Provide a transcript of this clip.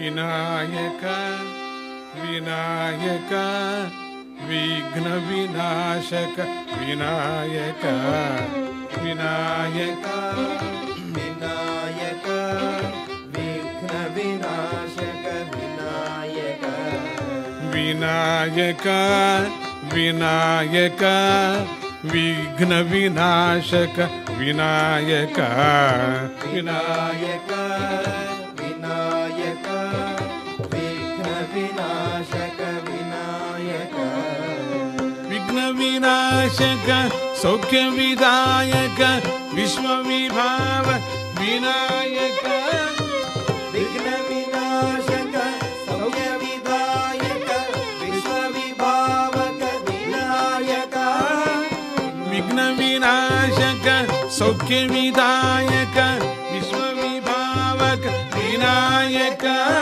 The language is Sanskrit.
विनायक विनायक विघ्न विनाशक विनायक विनायक विनायक विघ्न विनाशक विनायक विनायक विनायक विघ्न विनाशक विनायक विनायक विनायक विघ्न विनाशक विनायक विघ्न विनाशक सौख्य विदायक विश्व विभाव विनायक विघ्न विनाशक सौख्य विदायक विश्व विभावक विनायक विघ्न विनाशक सौख्य विदायक विश्व विभावक विनायक